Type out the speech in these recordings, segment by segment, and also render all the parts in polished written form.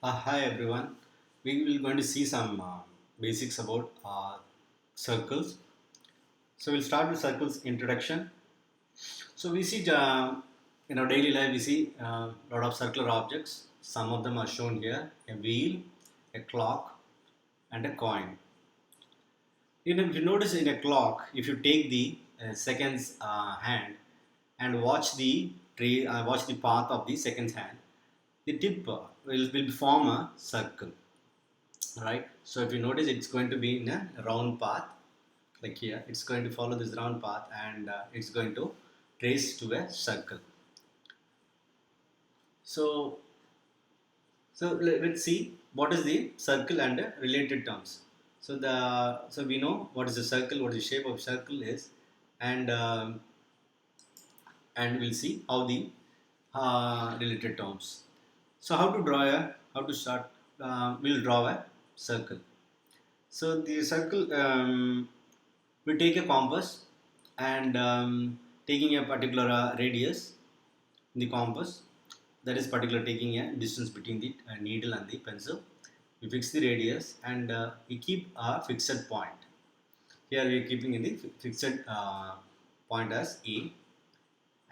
Hi everyone. We will going to see some basics about circles. So we'll start with circles introduction. So we see in our daily life we see a lot of circular objects. Some of them are shown here: a wheel, a clock, and a coin. If you notice in a clock, if you take the seconds hand and watch the path of the seconds hand, the tip will form a circle, right? So if you notice, it's going to be in a round path, like here it's going to follow this round path, and it's going to trace to a circle. So so let's see what is the circle and related terms. So we know what is the circle, what the shape of circle is, and we'll see how the related terms. So how to start, we'll draw a circle. So the circle, we take a compass, and taking a particular radius in the compass, that is particular taking a distance between the needle and the pencil. We fix the radius, and we keep a fixed point. Here we are keeping in the fixed point as A,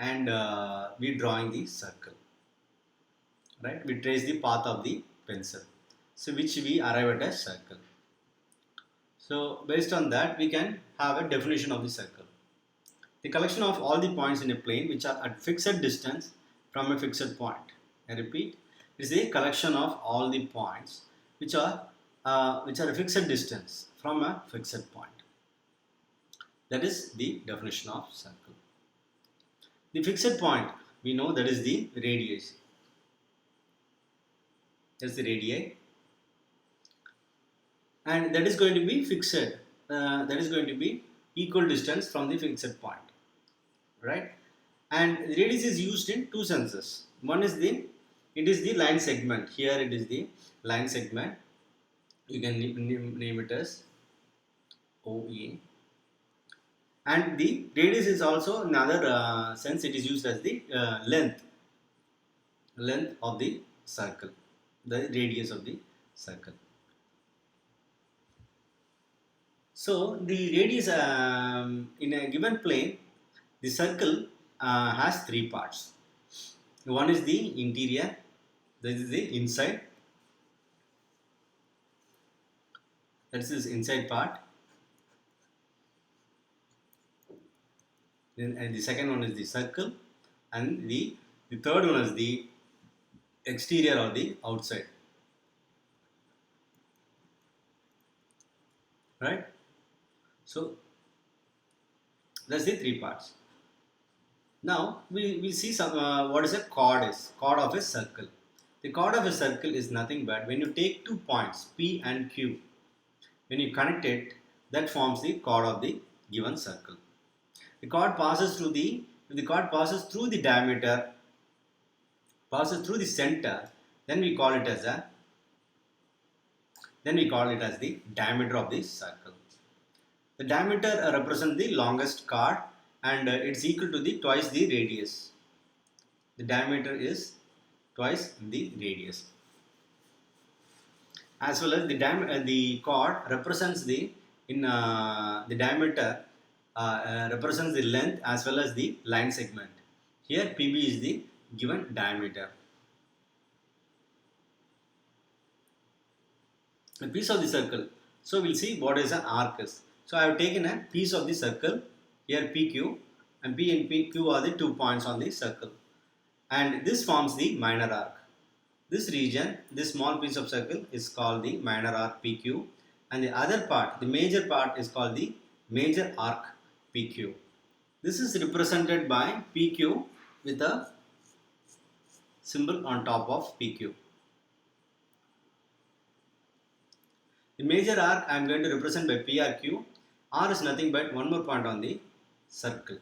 and we drawing the circle. Right? We trace the path of the pencil, so which we arrive at a circle. So based on that, we can have a definition of the circle. The collection of all the points in a plane which are at fixed distance from a fixed point. I repeat, it is a collection of all the points which are a fixed distance from a fixed point. That is the definition of circle. The fixed point, we know that is the radius. That's the radii, and that is going to be fixed. That is going to be equal distance from the fixed point, right? And radius is used in two senses. One is it is the line segment. Here it is the line segment. You can name it as OE. And the radius is also another sense. It is used as the length of the circle, the radius of the circle. So the radius, in a given plane, the circle has three parts. One is the interior, this is the inside, that is inside part. Then and the second one is the circle, and the third one is the exterior or the outside, right? So that's the three parts. Now we see some what is a chord is. Chord of a circle. The chord of a circle is nothing but when you take 2 points P and Q, when you connect it, that forms the chord of the given circle. The chord passes through the if the chord passes through the diameter, passes through the center, then we call it as the diameter of the circle. The diameter represents the longest chord, and it's equal to the twice the radius. The diameter is twice the radius. As well as the chord represents the diameter represents the length as well as the line segment. Here PB is the given diameter. A piece of the circle. So we'll see what is an arc is. So I have taken a piece of the circle, here PQ, and P and PQ are the 2 points on the circle, and this forms the minor arc. This region, this small piece of circle is called the minor arc PQ, and the other part, the major part, is called the major arc PQ. This is represented by PQ with a symbol on top of PQ. The major arc I am going to represent by PRQ. R is nothing but one more point on the circle.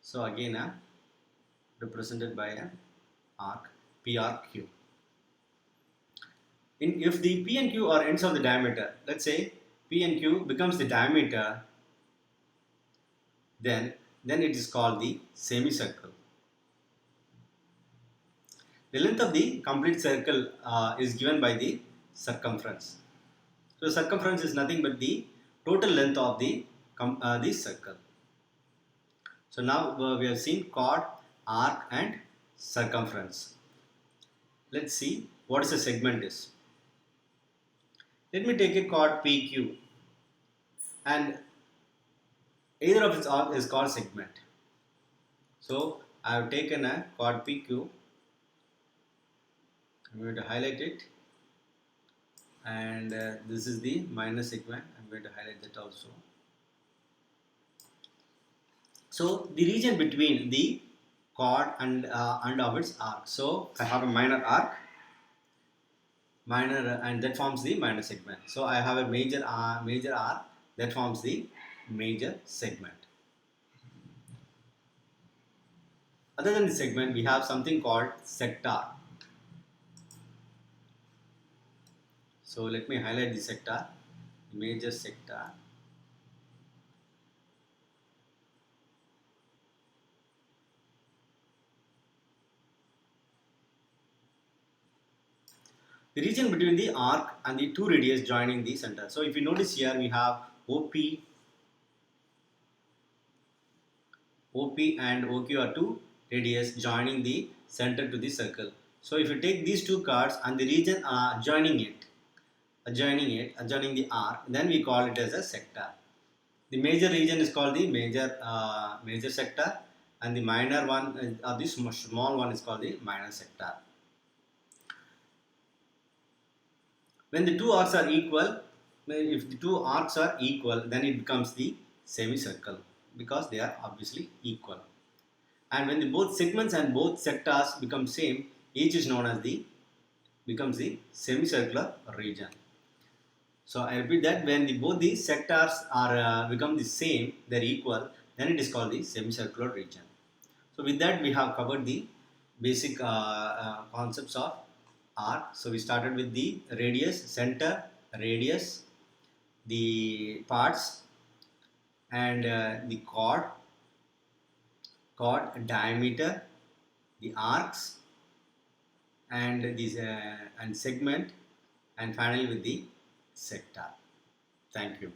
So again represented by an arc PRQ. If the P and Q are ends of the diameter, let's say P and Q becomes the diameter, then it is called the semicircle. The length of the complete circle is given by the circumference. So circumference is nothing but the total length of the circle. So now we have seen chord, arc and circumference. Let's see what is a segment is. Let me take a chord PQ, and either of its arc is called segment. So I have taken a chord PQ. I'm going to highlight it, and this is the minor segment. I'm going to highlight that also. So the region between the chord and of its arc. So I have a minor arc, and that forms the minor segment. So I have a major arc that forms the major segment. Other than the segment, we have something called sector. So let me highlight the sector, major sector. The region between the arc and the two radius joining the center. So if you notice here, we have OP and OQ are two radius joining the center to the circle. So if you take these two chords and the region adjoining the arc, then we call it as a sector. The major region is called the major sector, and the minor one or the small one is called the minor sector. When the two arcs are equal, if the two arcs are equal, then it becomes the semicircle because they are obviously equal. And when the both segments and both sectors become same, each is known as becomes the semicircular region. So I repeat that when both the sectors are become the same, they're equal, then it is called the semicircular region. So with that we have covered the basic concepts of arc. So we started with the radius, center, radius, the parts, and the chord, diameter, the arcs, and these and segment, and finally with the sector. Thank you.